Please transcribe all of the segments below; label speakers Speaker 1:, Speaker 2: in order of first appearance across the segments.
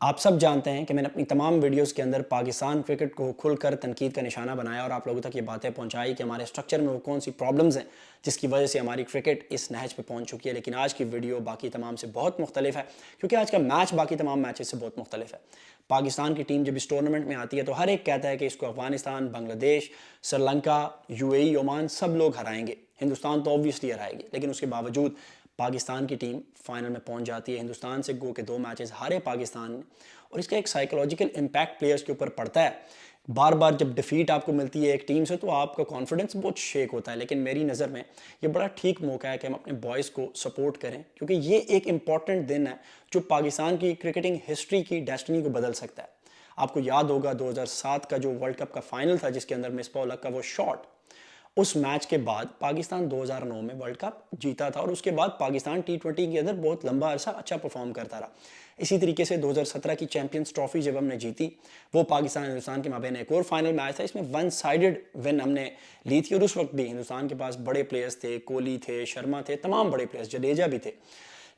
Speaker 1: आप सब जानते हैं कि मैंने अपनी तमाम वीडियोस के अंदर पाकिस्तान क्रिकेट को खुलकर तनकीद का निशाना बनाया और आप लोगों तक ये बातें पहुंचाई कि हमारे स्ट्रक्चर में वो कौन सी प्रॉब्लम्स हैं जिसकी वजह से हमारी क्रिकेट इस नहज पे पहुंच चुकी है। लेकिन आज की वीडियो बाकी तमाम से बहुत मुख्तलिफ है, क्योंकि आज का मैच बाकी तमाम मैचेस से बहुत मुख्तलिफ है। पाकिस्तान की टीम जब इस टूर्नामेंट में आती है तो हर एक कहता है कि इसको अफगानिस्तान, बांग्लादेश, श्रीलंका, यूएई, ओमान सब लोग हराएंगे। हिंदुस्तान तो ऑब्वियसली हराएगी, लेकिन उसके बावजूद पाकिस्तान की टीम फाइनल में पहुंच जाती है। हिंदुस्तान से गो के 2 मैचेस हारे पाकिस्तान ने, और इसका एक साइकोलॉजिकल इम्पैक्ट प्लेयर्स के ऊपर पड़ता है। बार बार जब डिफीट आपको मिलती है एक टीम से तो आपका कॉन्फिडेंस बहुत शेक होता है। लेकिन मेरी नज़र में ये बड़ा ठीक मौका है कि हम अपने बॉयज़ को सपोर्ट करें, क्योंकि ये एक इंपॉर्टेंट दिन है जो पाकिस्तान की क्रिकेटिंग हिस्ट्री की डेस्टिनी को बदल सकता है। आपको याद होगा 2007 का जो वर्ल्ड कप का फाइनल था जिसके अंदर मिसबाह उल हक का वो शॉट, उस मैच के बाद पाकिस्तान 2009 में वर्ल्ड कप जीता था और उसके बाद पाकिस्तान टी20 के अंदर बहुत लंबा अरसा अच्छा परफॉर्म करता रहा। इसी तरीके से 2017 की चैंपियंस ट्रॉफी जब हमने जीती, वो पाकिस्तान हिंदुस्तान के माबेन एक और फाइनल मैच था, इसमें वन साइडेड विन हमने ली थी। और उस वक्त भी हिंदुस्तान के पास बड़े प्लेयर्स थे, कोहली थे, शर्मा थे, तमाम बड़े प्लेयर्स, जडेजा भी थे।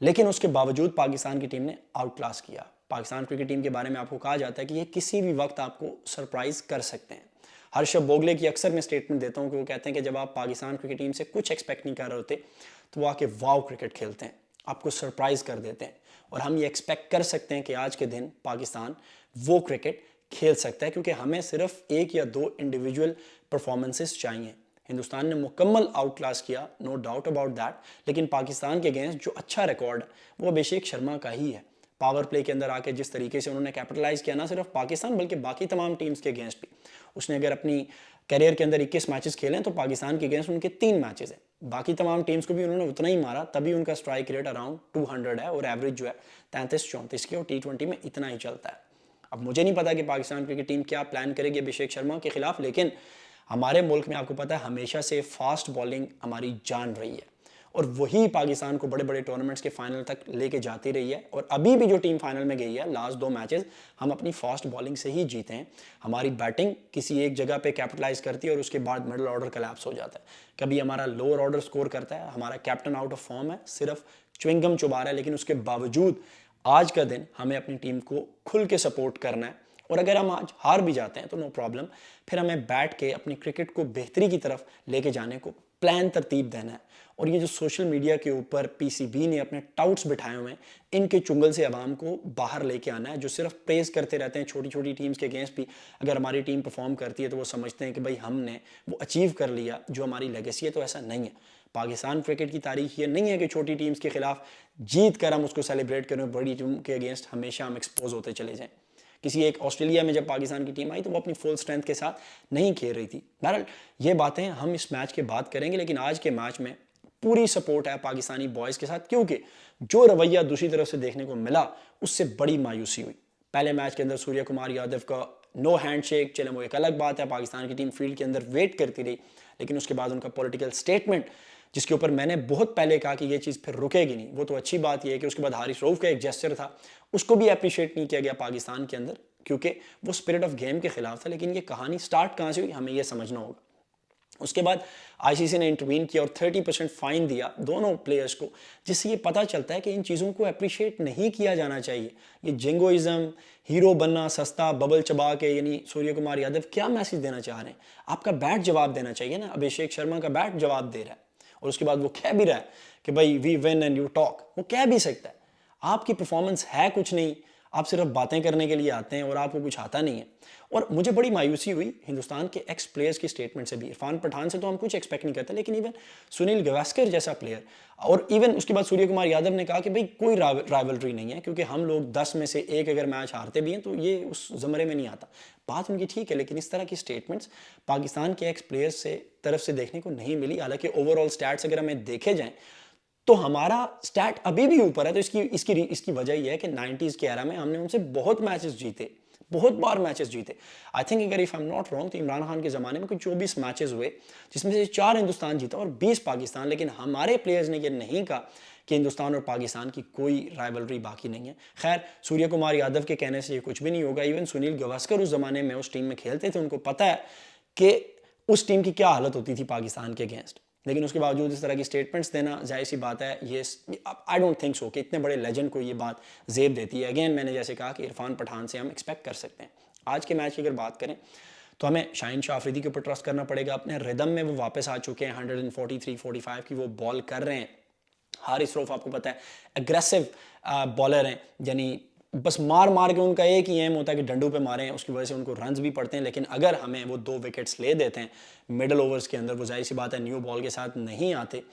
Speaker 1: लेकिन उसके बावजूद पाकिस्तान की टीम ने आउट क्लास किया। पाकिस्तान क्रिकेट टीम के बारे में आपको कहा जाता है कि ये किसी भी वक्त आपको सरप्राइज कर सकते हैं। हर्षद बोगले की अक्सर मैं स्टेटमेंट देता हूं कि वो कहते हैं कि जब आप पाकिस्तान क्रिकेट टीम से कुछ एक्सपेक्ट नहीं कर रहे होते तो वो आके वाव क्रिकेट खेलते हैं, आपको सरप्राइज कर देते हैं। और हम ये एक्सपेक्ट कर सकते हैं कि आज के दिन पाकिस्तान वो क्रिकेट खेल सकता है, क्योंकि हमें सिर्फ एक या दो इंडिविजुअल परफॉर्मेंसेस चाहिए। हिंदुस्तान ने मुकम्मल आउट क्लास किया, नो डाउट अबाउट दैट, लेकिन पाकिस्तान के अगेंस्ट जो अच्छा रिकॉर्ड है वो अभिषेक शर्मा का ही है। पावर प्ले के अंदर आके जिस तरीके से उन्होंने कैपिटलाइज किया, ना सिर्फ पाकिस्तान बल्कि बाकी तमाम टीम्स के अगेंस्ट भी। उसने अगर अपनी करियर के अंदर 21 मैचेस खेले तो पाकिस्तान के अगेंस्ट उनके 3 मैचेस हैं। बाकी तमाम टीम्स को भी उन्होंने उतना ही मारा, तभी उनका स्ट्राइक रेट अराउंड 200 है और एवरेज जो है 33-34 की, और टी20 में इतना ही चलता है। अब मुझे नहीं पता कि पाकिस्तान क्रिकेट टीम क्या प्लान करेगी अभिषेक शर्मा के खिलाफ, लेकिन हमारे मुल्क में आपको पता है हमेशा से फास्ट बॉलिंग हमारी जान रही है और वही पाकिस्तान को बड़े बड़े टूर्नामेंट्स के फाइनल तक लेके जाती रही है। और अभी भी जो टीम फाइनल में गई है, लास्ट 2 मैचेस हम अपनी फास्ट बॉलिंग से ही जीते हैं। हमारी बैटिंग किसी एक जगह पे कैपिटलाइज करती है और उसके बाद मिडिल ऑर्डर कोलैप्स हो जाता है। कभी हमारा लोअर ऑर्डर स्कोर करता है, हमारा कैप्टन आउट ऑफ फॉर्म है, सिर्फ च्युइंगम चुबा रहा है, लेकिन उसके बावजूद आज का दिन हमें अपनी टीम को खुल के सपोर्ट करना है। और अगर हम आज हार भी जाते हैं तो नो प्रॉब्लम, फिर हमें बैठ के अपनी क्रिकेट को बेहतरी की तरफ लेके जाने को प्लान तरतीब देना है। और ये जो सोशल मीडिया के ऊपर पीसीबी ने अपने टाउट्स बिठाए हुए हैं, इनके चुंगल से आवाम को बाहर लेके आना है, जो सिर्फ प्रेज करते रहते हैं छोटी छोटी टीम्स के अगेंस्ट भी। अगर हमारी टीम परफॉर्म करती है तो वो समझते हैं कि भाई हमने वो अचीव कर लिया जो हमारी लेगेसी है, तो ऐसा नहीं है। पाकिस्तान क्रिकेट की तारीख ये नहीं है कि छोटी टीम्स के खिलाफ जीत कर हम उसको सेलिब्रेट करें, बड़ी टीम के अगेंस्ट हमेशा हम एक्सपोज होते चले जाएं। किसी एक ऑस्ट्रेलिया में जब पाकिस्तान की टीम आई तो वो अपनी फुल स्ट्रेंथ के साथ नहीं खेल रही थी। बहरहाल ये बातें हम इस मैच के बाद करेंगे, लेकिन आज के मैच में पूरी सपोर्ट है पाकिस्तानी बॉयज़ के साथ, क्योंकि जो रवैया दूसरी तरफ से देखने को मिला उससे बड़ी मायूसी हुई। पहले मैच के अंदर सूर्य कुमार यादव का नो हैंडशेक, चले वो एक अलग बात है, पाकिस्तान की टीम फील्ड के अंदर वेट करती रही, लेकिन उसके बाद उनका पॉलिटिकल स्टेटमेंट, जिसके ऊपर मैंने बहुत पहले कहा कि ये चीज़ फिर रुकेगी नहीं, वो तो अच्छी बात यह है कि उसके बाद हारिस रऊफ का एक जेस्चर था, उसको भी अप्रिशिएट नहीं किया गया पाकिस्तान के अंदर, क्योंकि वो स्पिरिट ऑफ गेम के खिलाफ था। लेकिन ये कहानी स्टार्ट कहाँ से हुई हमें ये समझना होगा। उसके बाद आईसीसी ने इंटरवीन किया और 30% फाइन दिया दोनों प्लेयर्स को, जिससे ये पता चलता है कि इन चीज़ों को अप्रिशिएट नहीं किया जाना चाहिए। ये जिंगोइज्म, हीरो बनना, सस्ता बबल चबा के, यानी सूर्य कुमार यादव क्या मैसेज देना चाह रहे हैं? आपका बैट जवाब देना चाहिए ना। अभिषेक शर्मा का बैट जवाब दे रहा है और उसके बाद वो कह भी रहा है कि भाई we win and you talk, वो कह भी सकता है। आपकी परफॉर्मेंस है कुछ नहीं, आप सिर्फ बातें करने के लिए आते हैं और आपको कुछ आता नहीं है। और मुझे बड़ी मायूसी हुई हिंदुस्तान के एक्स प्लेयर्स की स्टेटमेंट से भी। इरफान पठान से तो हम कुछ एक्सपेक्ट नहीं करते, लेकिन इवन सुनील गावस्कर जैसा प्लेयर, और इवन उसके बाद सूर्य कुमार यादव ने कहा कि भाई कोई राइवलरी नहीं है, क्योंकि हम लोग 10 में से एक अगर मैच हारते भी हैं तो ये उस जमरे में नहीं आता। बात उनकी ठीक है, लेकिन इस तरह की स्टेटमेंट्स पाकिस्तान के एक्स प्लेयर्स से तरफ से देखने को नहीं मिली। हालांकि ओवरऑल स्टैट्स अगर हमें देखे जाएं तो हमारा स्टैट अभी भी ऊपर है। तो इसकी वजह यह है कि 90s के एरा में हमने उनसे बहुत मैचेस जीते, बहुत बार मैचेस जीते। आई थिंक अगर if I am not wrong तो इमरान खान के ज़माने में कुछ 24 मैचेस हुए, जिसमें से 4 हिंदुस्तान जीता और 20 पाकिस्तान। लेकिन हमारे प्लेयर्स ने यह नहीं कहा कि हिंदुस्तान और पाकिस्तान की कोई राइवलरी बाकी नहीं है। खैर, सूर्य कुमार यादव के कहने से ये कुछ भी नहीं होगा। इवन सुनील गावस्कर उस ज़माने में उस टीम में खेलते थे, उनको पता है कि उस टीम की क्या हालत होती थी पाकिस्तान के अगेंस्ट। लेकिन उसके बावजूद इस तरह की स्टेटमेंट्स देना जाहिर सी बात है, ये आई डोंट थिंक सो कि इतने बड़े लेजेंड को ये बात जेब देती है। अगेन मैंने जैसे कहा कि इरफान पठान से हम एक्सपेक्ट कर सकते हैं। आज के मैच की अगर बात करें तो हमें शाहीन शाह अफरीदी के ऊपर ट्रस्ट करना पड़ेगा। अपने रिदम में वो वापस आ चुके हैं, 143-45 की वो बॉल कर रहे हैं। हारिस रऊफ आपको पता है एग्रेसिव बॉलर हैं, यानी बस मार मार के उनका एक ही एम होता है कि डंडू पे मारें, उसकी वजह से उनको रन्स भी पड़ते हैं। लेकिन अगर हमें वो 2 विकेट्स ले देते हैं मिडल ओवर्स के अंदर, वो जाहिर सी बात है न्यू बॉल के साथ नहीं आते,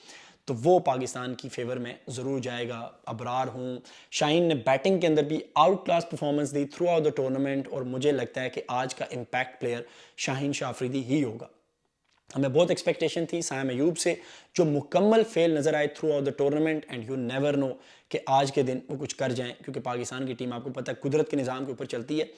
Speaker 1: तो वो पाकिस्तान की फेवर में ज़रूर जाएगा। अबरार हूँ, शाहीन ने बैटिंग के अंदर भी out class performance the through out the tournament, और मुझे लगता है कि आज का इम्पैक्ट प्लेयर शाहीन शाह अफरीदी ही होगा। हमें बहुत एक्सपेक्टेशन थी साइम अयूब से, जो मुकम्मल फेल नजर आए through out the tournament, and you never know कि आज के दिन वो कुछ कर जाएं, क्योंकि पाकिस्तान की टीम आपको पता है कुदरत के निज़ाम के ऊपर चलती है।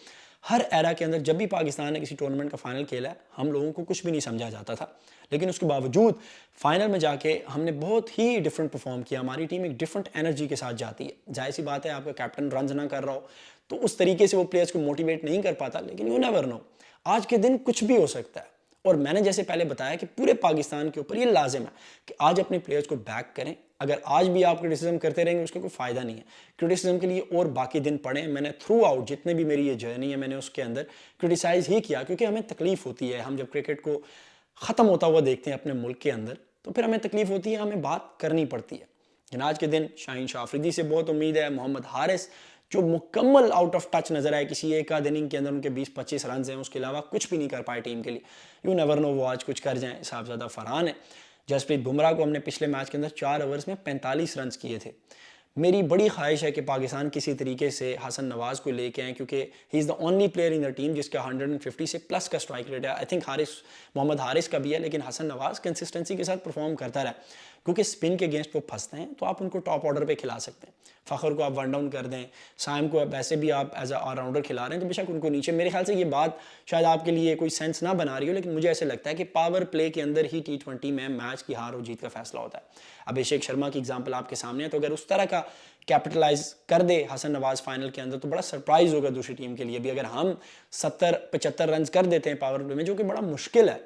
Speaker 1: हर एरा के अंदर जब भी पाकिस्तान ने किसी टूर्नामेंट का फाइनल खेला है, हम लोगों को कुछ भी नहीं समझा जाता था, लेकिन उसके बावजूद फाइनल में जाके हमने बहुत ही डिफरेंट परफॉर्म किया। हमारी टीम एक डिफरेंट एनर्जी के साथ जाती है। जाहिर सी बात है आपका कैप्टन रन ना कर रहा हो तो उस तरीके से वो प्लेयर्स को मोटिवेट नहीं कर पाता, लेकिन यू नेवर नो, आज के दिन कुछ भी हो सकता है। और मैंने जैसे पहले बताया कि पूरे पाकिस्तान के ऊपर ये लाजिम है कि आज अपने प्लेयर्स को बैक करें। अगर आज भी आप क्रिटिसिज्म करते रहेंगे उसका कोई फ़ायदा नहीं है। क्रिटिसिज्म के लिए और बाकी दिन पड़े, मैंने थ्रू आउट जितने भी मेरी ये जर्नी है मैंने उसके अंदर क्रिटिसाइज़ ही किया, क्योंकि हमें तकलीफ़ होती है। हम जब क्रिकेट को ख़त्म होता हुआ देखते हैं अपने मुल्क के अंदर, तो फिर हमें तकलीफ़ होती है, हमें बात करनी पड़ती है। लेकिन आज के दिन शाहीन शाह अफरीदी से बहुत उम्मीद है। मोहम्मद हारिस जो मुकम्मल आउट ऑफ टच नजर आए, किसी एक आध इनिंग के अंदर उनके 20-25 रन हैं, उसके अलावा कुछ भी नहीं कर पाए टीम के लिए। यू नेवर नो वो आज कुछ कर जाएं। साहबजादा फरहान है। जसप्रीत बुमराह को हमने पिछले मैच के अंदर 4 ओवर्स में 45 रन किए थे। मेरी बड़ी ख्वाहिश है कि पाकिस्तान किसी तरीके से हसन नवाज़ को लेके आएँ, क्योंकि he is the only player in the team जिसका 150 से प्लस का स्ट्राइक रेट है। आई थिंक मोहम्मद हारिस का भी है, लेकिन हसन नवाज़ कंसिस्टेंसी के साथ परफॉर्म करता रहा, क्योंकि स्पिन के अगेंस्ट वो फंसते हैं, तो आप उनको टॉप ऑर्डर पे खिला सकते हैं। फ़खर को आप वन डाउन कर दें, साइम को वैसे भी आप एज अ ऑलराउंडर खिला रहे हैं, तो बेशक उनको नीचे, मेरे ख्याल से ये बात शायद आपके लिए कोई सेंस ना बना रही हो, लेकिन मुझे ऐसे लगता है कि पावर प्ले के अंदर ही T20 में मैच की हार और जीत का फैसला होता है। अभिषेक शर्मा की एग्जाम्पल आपके सामने है, तो अगर उस तरह का कैपिटलाइज कर दे हसन नवाज फाइनल के अंदर, तो बड़ा सरप्राइज होगा दूसरी टीम के लिए भी। अगर हम 70-75 रन कर देते हैं पावर प्ले में, जो कि बड़ा मुश्किल है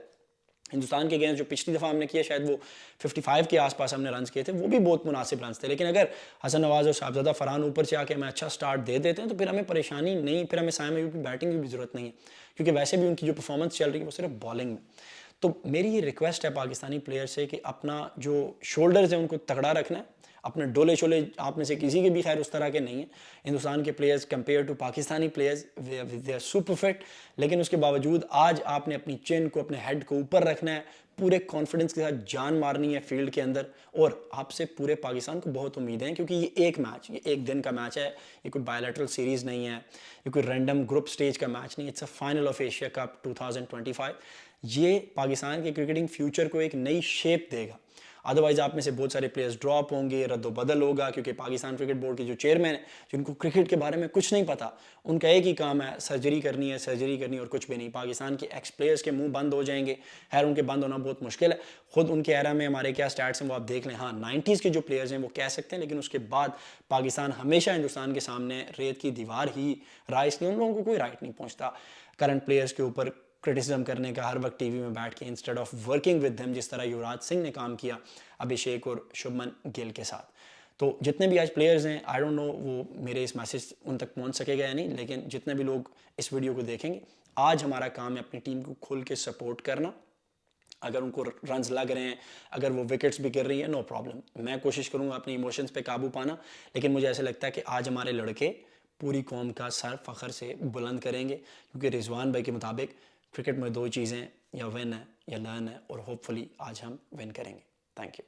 Speaker 1: हिंदुस्तान के अगेंस्ट, जो पिछली दफ़ा हमने किया शायद वो 55 के आसपास हमने रन किए थे, वो भी बहुत मुनासिब रन थे। लेकिन अगर हसन नवाज और साहबजादा फरहान ऊपर से आके हमें अच्छा स्टार्ट दे देते हैं, तो फिर हमें परेशानी नहीं, फिर हमें साइम अयूब की बैटिंग की भी ज़रूरत नहीं है, क्योंकि वैसे भी उनकी जो परफॉर्मेंस चल रही है वो सिर्फ बॉलिंग में। तो मेरी ये रिक्वेस्ट है पाकिस्तानी प्लेयर से कि अपना जो शोल्डर्स है उनको तगड़ा रखना है। अपने डोले शोले आप में से किसी के भी खैर उस तरह के नहीं हैं। हिंदुस्तान के players compare to Pakistani players they are super fit, लेकिन उसके बावजूद आज आपने अपनी चिन को, अपने हेड को ऊपर रखना है, पूरे कॉन्फिडेंस के साथ जान मारनी है फील्ड के अंदर। और आपसे पूरे पाकिस्तान को बहुत उम्मीदें हैं, क्योंकि ये एक मैच, ये एक दिन का मैच है, ये कोई बायलैटरल सीरीज़ नहीं है, ये कोई रैंडम ग्रुप स्टेज का मैच नहीं, it's a final of Asia cup 2025। ये पाकिस्तान के क्रिकेटिंग फ्यूचर को एक नई शेप देगा। अदरवाइज आप में से बहुत सारे प्लेयर्स ड्रॉप होंगे, रद्दोबदल होगा, क्योंकि पाकिस्तान क्रिकेट बोर्ड के जो चेयरमैन है, जिनको क्रिकेट के बारे में कुछ नहीं पता, उनका एक ही काम है सर्जरी करनी है, सर्जरी करनी, और कुछ भी नहीं। पाकिस्तान के एक्स प्लेयर्स के मुंह बंद हो जाएंगे। खैर उनके बंद होना बहुत मुश्किल है, खुद उनके एरा में हमारे क्या स्टैट्स हैं वो आप देख लें। हाँ 90s के जो प्लेयर्स हैं वो कह सकते हैं, लेकिन उसके बाद पाकिस्तान हमेशा हिंदुस्तान के सामने रेत की दीवार ही रहा, इसलिए उन लोगों को कोई राइट नहीं पहुँचता करंट प्लेयर्स के ऊपर क्रिटिसिज्म करने का, हर वक्त टीवी में बैठ के, instead of working with them, जिस तरह युवराज सिंह ने काम किया अभिषेक और शुभमन गिल के साथ। तो जितने भी आज प्लेयर्स हैं, आई डोंट नो वो मेरे इस मैसेज उन तक पहुंच सकेगा या नहीं, लेकिन जितने भी लोग इस वीडियो को देखेंगे, आज हमारा काम है अपनी टीम को खुल के सपोर्ट करना। अगर उनको रन्स लग रहे हैं, अगर वो विकेट्स भी गिर रही है, नो प्रॉब्लम, मैं कोशिश करूँगा अपने इमोशंस पे काबू पाना। लेकिन मुझे ऐसा लगता है कि आज हमारे लड़के पूरी कौम का सर फ़ख्र से बुलंद करेंगे, क्योंकि रिजवान भाई के मुताबिक क्रिकेट में 2 चीज़ें, या विन है या लर्न है, और होपफुली आज हम विन करेंगे। Thank you.